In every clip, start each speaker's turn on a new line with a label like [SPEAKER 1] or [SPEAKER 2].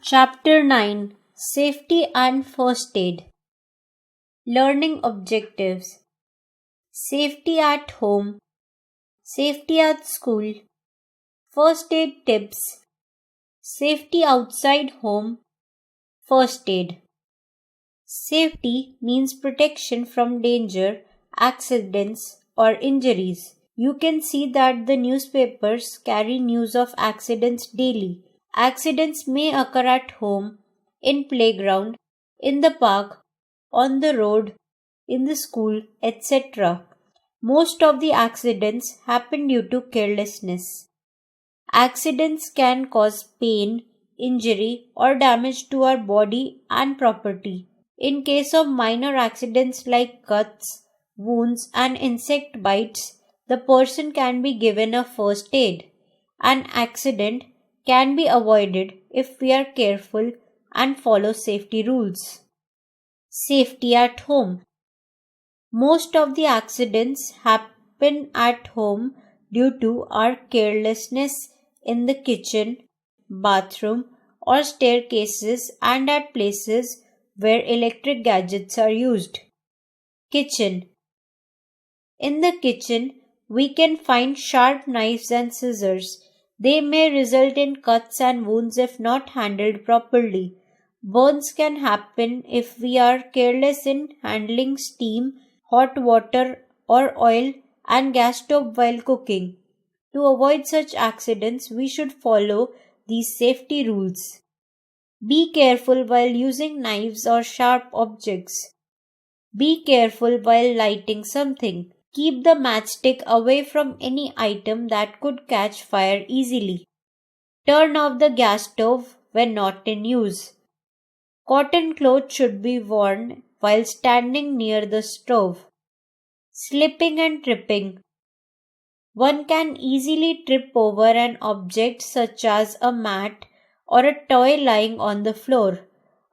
[SPEAKER 1] Chapter 9, Safety and First Aid. Learning Objectives: Safety at home, safety at school, first aid tips, safety outside home, first aid. Safety means protection from danger, accidents, or injuries. You can see that the newspapers carry news of accidents daily. Accidents may occur at home, in playground, in the park, on the road, in the school, etc. Most of the accidents happen due to carelessness. Accidents can cause pain, injury, or damage to our body and property. In case of minor accidents like cuts, wounds, and insect bites, the person can be given a first aid. An accident can be avoided if we are careful and follow safety rules. Safety at home. Most of the accidents happen at home due to our carelessness in the kitchen, bathroom, or staircases and at places where electric gadgets are used. Kitchen. In the kitchen, we can find sharp knives and scissors. They may result in cuts and wounds if not handled properly. Burns can happen if we are careless in handling steam, hot water, or oil and gas stove while cooking. To avoid such accidents, we should follow these safety rules. Be careful while using knives or sharp objects. Be careful while lighting something. Keep the matchstick away from any item that could catch fire easily. Turn off the gas stove when not in use. Cotton clothes should be worn while standing near the stove. Slipping and tripping. One can easily trip over an object such as a mat or a toy lying on the floor.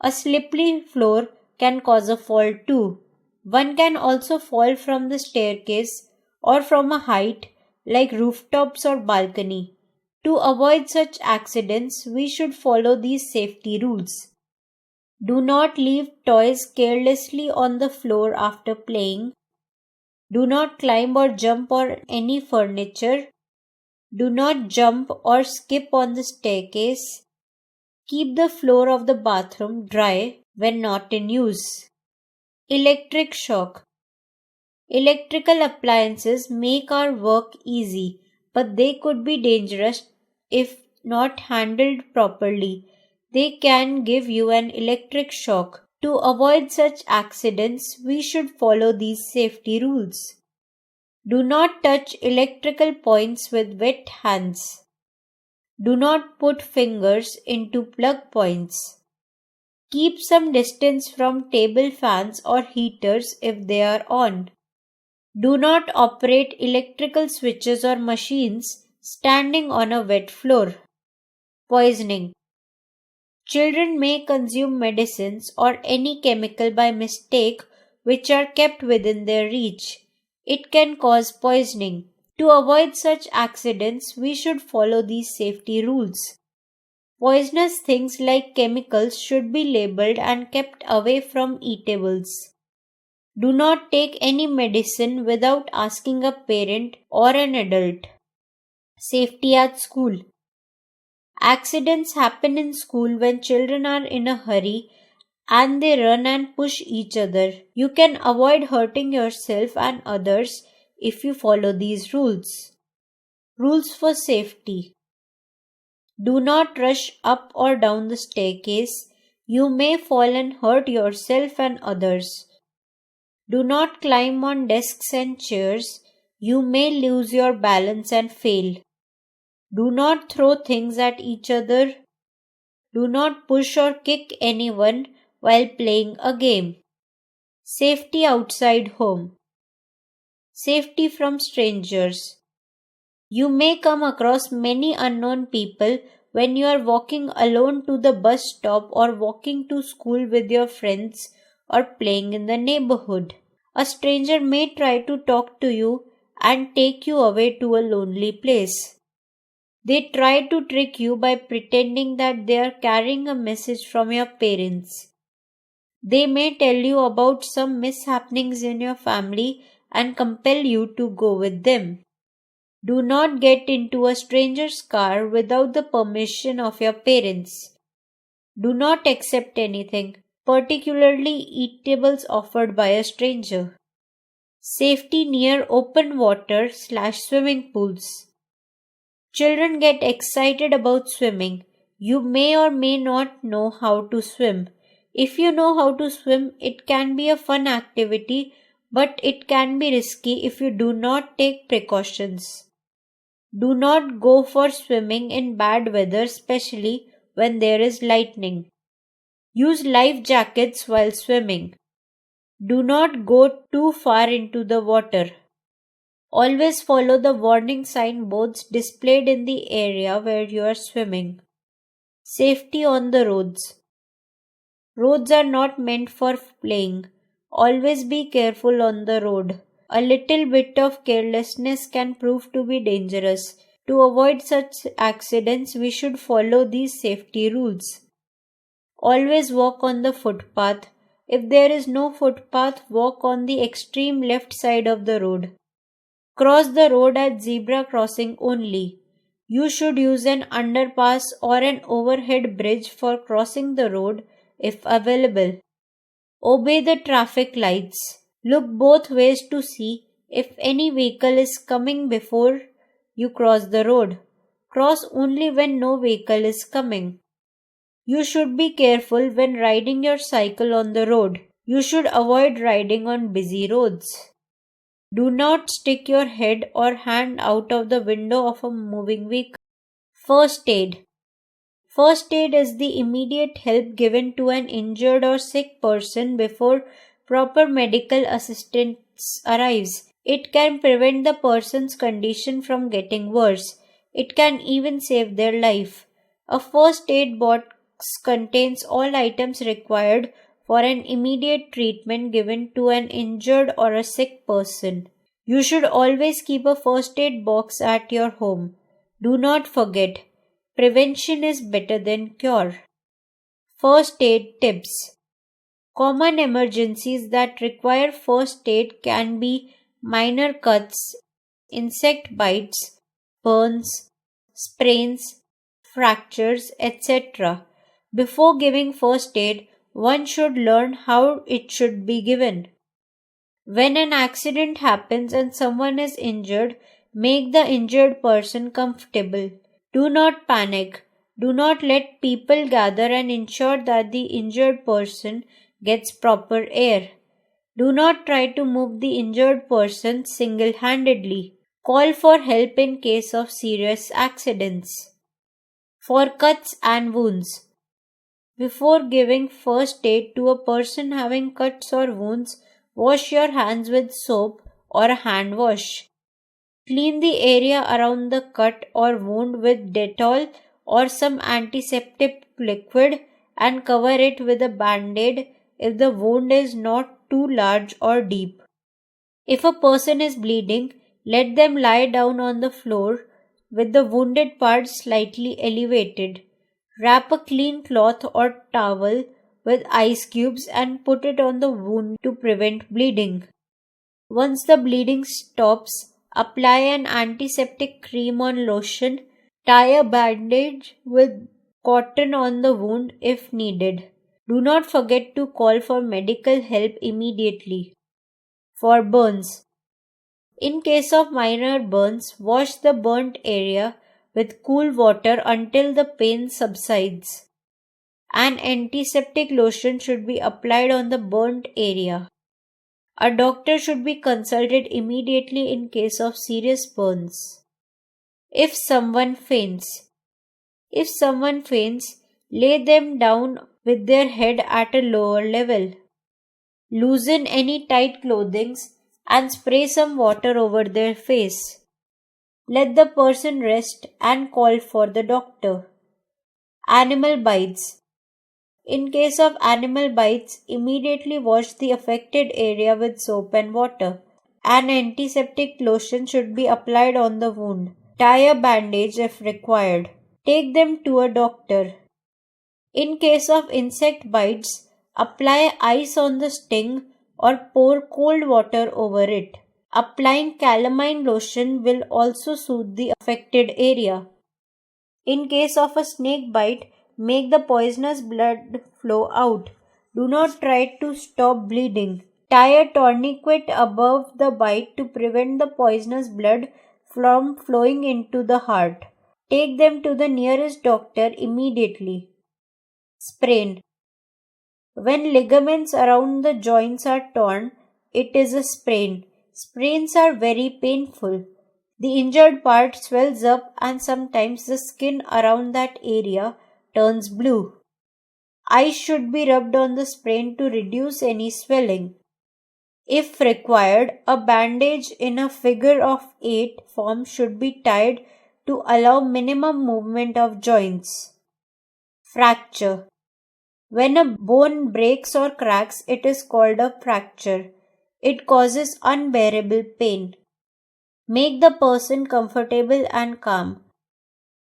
[SPEAKER 1] A slippery floor can cause a fall too. One can also fall from the staircase or from a height like rooftops or balcony. To avoid such accidents, we should follow these safety rules. Do not leave toys carelessly on the floor after playing. Do not climb or jump on any furniture. Do not jump or skip on the staircase. Keep the floor of the bathroom dry when not in use. Electric shock. Electrical appliances make our work easy, but they could be dangerous if not handled properly. They can give you an electric shock. To avoid such accidents, we should follow these safety rules. Do not touch electrical points with wet hands. Do not put fingers into plug points. Keep some distance from table fans or heaters if they are on. Do not operate electrical switches or machines standing on a wet floor. Poisoning. Children may consume medicines or any chemical by mistake which are kept within their reach. It can cause poisoning. To avoid such accidents, we should follow these safety rules. Poisonous things like chemicals should be labeled and kept away from eatables. Do not take any medicine without asking a parent or an adult. Safety at school. Accidents happen in school when children are in a hurry and they run and push each other. You can avoid hurting yourself and others if you follow these rules. Rules for safety. Do not rush up or down the staircase. You may fall and hurt yourself and others. Do not climb on desks and chairs. You may lose your balance and fail. Do not throw things at each other. Do not push or kick anyone while playing a game. Safety outside home. Safety from strangers. You may come across many unknown people when you are walking alone to the bus stop or walking to school with your friends or playing in the neighborhood. A stranger may try to talk to you and take you away to a lonely place. They try to trick you by pretending that they are carrying a message from your parents. They may tell you about some mishappenings in your family and compel you to go with them. Do not get into a stranger's car without the permission of your parents. Do not accept anything, particularly eatables offered by a stranger. Safety near open water/swimming pools. Children get excited about swimming. You may or may not know how to swim. If you know how to swim, it can be a fun activity, but it can be risky if you do not take precautions. Do not go for swimming in bad weather, especially when there is lightning. Use life jackets while swimming. Do not go too far into the water. Always follow the warning signboards displayed in the area where you are swimming. Safety on the roads. Roads are not meant for playing. Always be careful on the road. A little bit of carelessness can prove to be dangerous. To avoid such accidents, we should follow these safety rules. Always walk on the footpath. If there is no footpath, walk on the extreme left side of the road. Cross the road at zebra crossing only. You should use an underpass or an overhead bridge for crossing the road if available. Obey the traffic lights. Look both ways to see if any vehicle is coming before you cross the road. Cross only when no vehicle is coming. You should be careful when riding your cycle on the road. You should avoid riding on busy roads. Do not stick your head or hand out of the window of a moving vehicle. First aid. First aid is the immediate help given to an injured or sick person before proper medical assistance arrives. It can prevent the person's condition from getting worse. It can even save their life. A first aid box contains all items required for an immediate treatment given to an injured or a sick person. You should always keep a first aid box at your home. Do not forget, prevention is better than cure. First aid tips. Common emergencies that require first aid can be minor cuts, insect bites, burns, sprains, fractures, etc. Before giving first aid, one should learn how it should be given. When an accident happens and someone is injured, make the injured person comfortable. Do not panic. Do not let people gather and ensure that the injured person gets proper air. Do not try to move the injured person single-handedly. Call for help in case of serious accidents. For cuts and wounds. Before giving first aid to a person having cuts or wounds, wash your hands with soap or a hand wash. Clean the area around the cut or wound with Dettol or some antiseptic liquid and cover it with a band-aid if the wound is not too large or deep. If a person is bleeding, let them lie down on the floor with the wounded part slightly elevated. Wrap a clean cloth or towel with ice cubes and put it on the wound to prevent bleeding. Once the bleeding stops, apply an antiseptic cream or lotion. Tie a bandage with cotton on the wound if needed. Do not forget to call for medical help immediately. For burns. In case of minor burns, wash the burnt area with cool water until the pain subsides. An antiseptic lotion should be applied on the burnt area. A doctor should be consulted immediately in case of serious burns. If someone faints. If someone faints, lay them down with their head at a lower level. Loosen any tight clothing and spray some water over their face. Let the person rest and call for the doctor. Animal bites. In case of animal bites, immediately wash the affected area with soap and water. An antiseptic lotion should be applied on the wound. Tie a bandage if required. Take them to a doctor. In case of insect bites, apply ice on the sting or pour cold water over it. Applying calamine lotion will also soothe the affected area. In case of a snake bite, make the poisonous blood flow out. Do not try to stop bleeding. Tie a tourniquet above the bite to prevent the poisonous blood from flowing into the heart. Take them to the nearest doctor immediately. Sprain. When ligaments around the joints are torn, it is a sprain. Sprains are very painful. The injured part swells up and sometimes the skin around that area turns blue. Ice should be rubbed on the sprain to reduce any swelling. If required, a bandage in a figure of 8 form should be tied to allow minimum movement of joints. Fracture. When a bone breaks or cracks, it is called a fracture. It causes unbearable pain. Make the person comfortable and calm.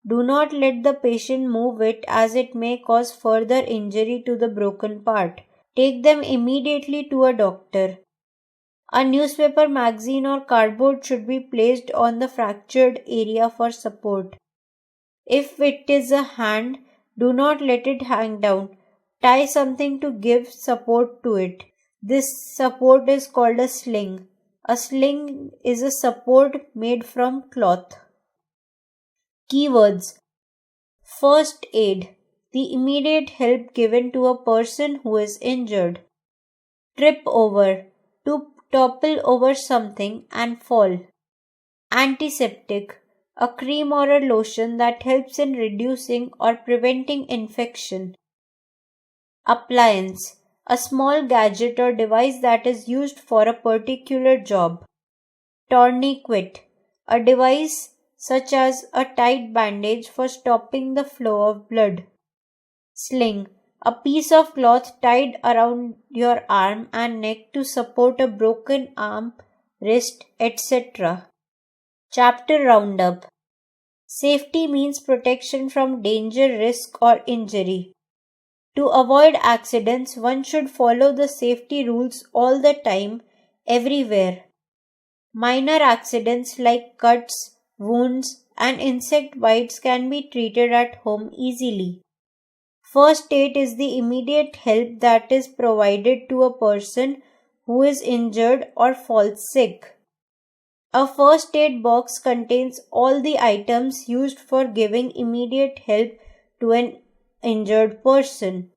[SPEAKER 1] Do not let the patient move it as it may cause further injury to the broken part. Take them immediately to a doctor. A newspaper, magazine or cardboard should be placed on the fractured area for support. If it is a hand, do not let it hang down. Tie something to give support to it. This support is called a sling. A sling is a support made from cloth. Keywords. First aid. The immediate help given to a person who is injured. Trip over. To topple over something and fall. Antiseptic. A cream or a lotion that helps in reducing or preventing infection. Appliance. A small gadget or device that is used for a particular job. Tourniquet. A device such as a tight bandage for stopping the flow of blood. Sling. A piece of cloth tied around your arm and neck to support a broken arm, wrist, etc. Chapter Roundup. Safety means protection from danger, risk or injury. To avoid accidents, one should follow the safety rules all the time, everywhere. Minor accidents like cuts, wounds, and insect bites can be treated at home easily. First aid is the immediate help that is provided to a person who is injured or falls sick. A first aid box contains all the items used for giving immediate help to an injured person.